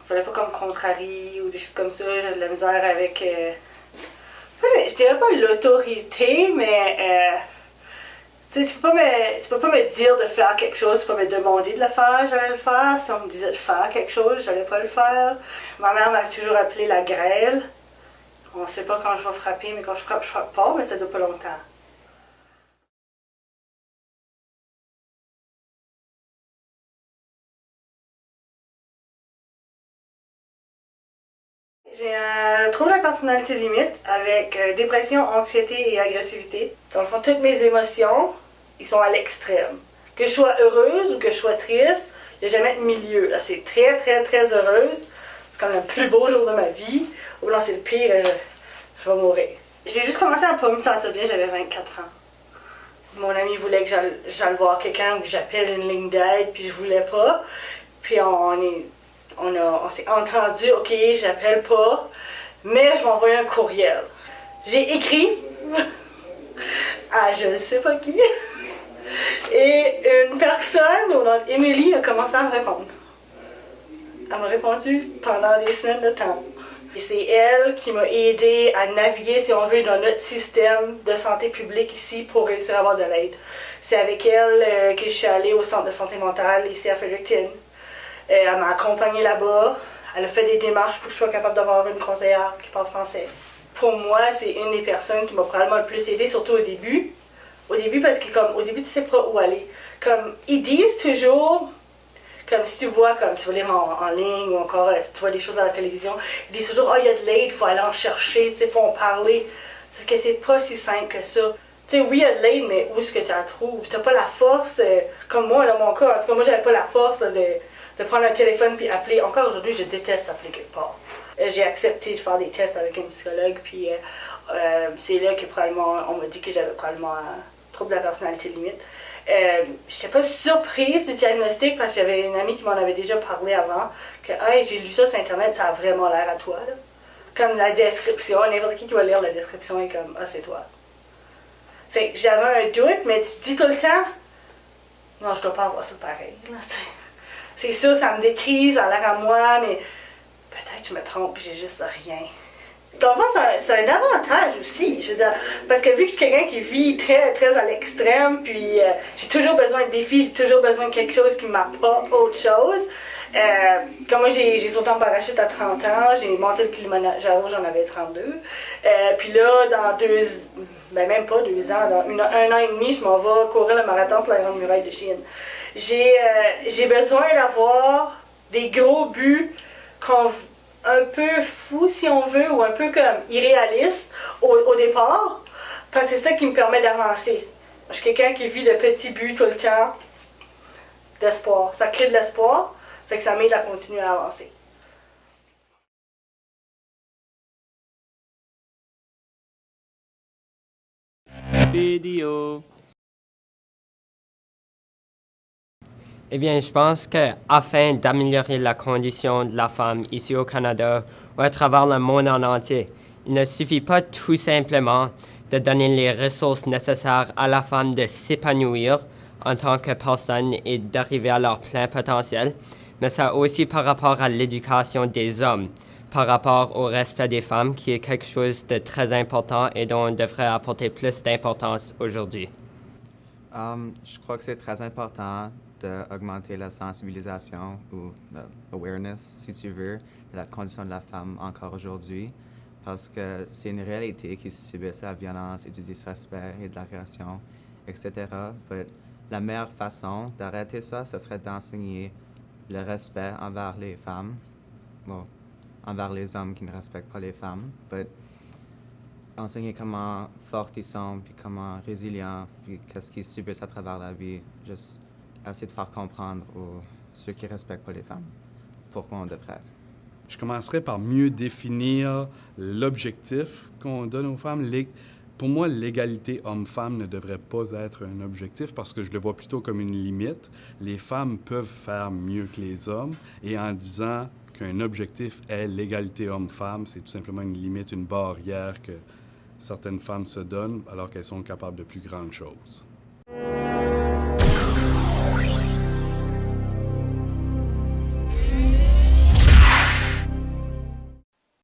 Fallait pas qu'on me contrarie ou des choses comme ça. J'avais de la misère avec... je dirais pas l'autorité, mais... tu peux pas me dire de faire quelque chose, tu peux pas me demander de le faire, j'allais le faire. Si on me disait de faire quelque chose, j'allais pas le faire. Ma mère m'a toujours appelé la grêle. On sait pas quand je vais frapper, mais quand je frappe pas, mais ça dure pas longtemps. J'ai un trouble de la personnalité limite avec dépression, anxiété et agressivité. Dans le fond, toutes mes émotions, ils sont à l'extrême. Que je sois heureuse ou que je sois triste, il n'y a jamais de milieu. Là, c'est très, très, très heureuse. C'est comme le plus beau jour de ma vie. Ou là, c'est le pire, je vais mourir. J'ai juste commencé à ne pas me sentir bien, j'avais 24 ans. Mon ami voulait que j'aille voir quelqu'un ou que j'appelle une ligne d'aide, puis je voulais pas. Puis on s'est entendu, ok, j'appelle pas, mais je vais envoyer un courriel. J'ai écrit à je ne sais pas qui. Et une personne, au nom d'Émilie, a commencé à me répondre. Elle m'a répondu pendant des semaines de temps. Et c'est elle qui m'a aidé à naviguer, si on veut, dans notre système de santé publique ici pour réussir à avoir de l'aide. C'est avec elle que je suis allée au centre de santé mentale ici à Fredericton. Elle m'a accompagnée là-bas. Elle a fait des démarches pour que je sois capable d'avoir une conseillère qui parle français. Pour moi, c'est une des personnes qui m'a probablement le plus aidée, surtout au début. Au début, parce que au début, tu sais pas où aller. Comme, ils disent toujours, comme si tu vois, comme tu vas lire en ligne ou encore tu vois des choses à la télévision, ils disent toujours, il y a de l'aide, il faut aller en chercher, il faut en parler. Sauf que c'est pas si simple que ça. Tu sais, oui, il y a de l'aide, mais où est-ce que tu la trouves? Tu n'as pas la force, comme moi, dans mon cas, en tout cas, moi, j'avais pas la force là, de prendre un téléphone puis appeler. Encore aujourd'hui, je déteste appeler quelque part. J'ai accepté de faire des tests avec un psychologue, puis c'est là que probablement, on m'a dit que j'avais probablement un trouble de la personnalité limite. Je n'étais pas surprise du diagnostic parce que j'avais une amie qui m'en avait déjà parlé avant, que hey, j'ai lu ça sur Internet, ça a vraiment l'air à toi. Là. Comme la description, n'importe qui va lire la description est comme ah, c'est toi. Fait que j'avais un doute, mais tu te dis tout le temps, non, je dois pas avoir ça pareil. Là, c'est sûr, ça me décrit, ça a l'air à moi, mais peut-être que je me trompe et j'ai juste rien. Dans le fond, c'est un avantage aussi, je veux dire, parce que vu que je suis quelqu'un qui vit très, très à l'extrême, puis j'ai toujours besoin de défis, j'ai toujours besoin de quelque chose qui m'apporte autre chose. Comme moi, j'ai sauté en parachute à 30 ans, j'ai monté le Kilimanjaro, j'en avais 32. Puis là, même pas 2 ans, dans un an et demi, je m'en vais courir le marathon sur la Grande Muraille de Chine. J'ai besoin d'avoir des gros buts un peu fous, si on veut, ou un peu comme irréalistes au départ, parce que c'est ça qui me permet d'avancer. Je suis quelqu'un qui vit de petits buts tout le temps, d'espoir. Ça crée de l'espoir, fait que ça m'aide à continuer à avancer. Vidéo. Eh bien, je pense qu'afin d'améliorer la condition de la femme ici au Canada ou à travers le monde en entier, il ne suffit pas tout simplement de donner les ressources nécessaires à la femme de s'épanouir en tant que personne et d'arriver à leur plein potentiel, mais ça aussi par rapport à l'éducation des hommes, par rapport au respect des femmes, qui est quelque chose de très important et dont on devrait apporter plus d'importance aujourd'hui. Je crois que c'est très important d'augmenter la sensibilisation ou l'awareness, si tu veux, de la condition de la femme encore aujourd'hui, parce que c'est une réalité qu'ils subissent la violence et du disrespect et de l'agression, etc. Mais la meilleure façon d'arrêter ça, ce serait d'enseigner le respect envers les femmes, envers les hommes qui ne respectent pas les femmes, mais enseigner comment forts ils sont, puis comment résilients, puis qu'est-ce qu'ils subissent à travers la vie. Juste essayer de faire comprendre aux ceux qui ne respectent pas les femmes pourquoi on devrait. Je commencerai par mieux définir l'objectif qu'on donne aux femmes. Pour moi, l'égalité homme-femme ne devrait pas être un objectif parce que je le vois plutôt comme une limite. Les femmes peuvent faire mieux que les hommes et en disant qu'un objectif est l'égalité homme-femme, c'est tout simplement une limite, une barrière que certaines femmes se donnent alors qu'elles sont capables de plus grandes choses. Thank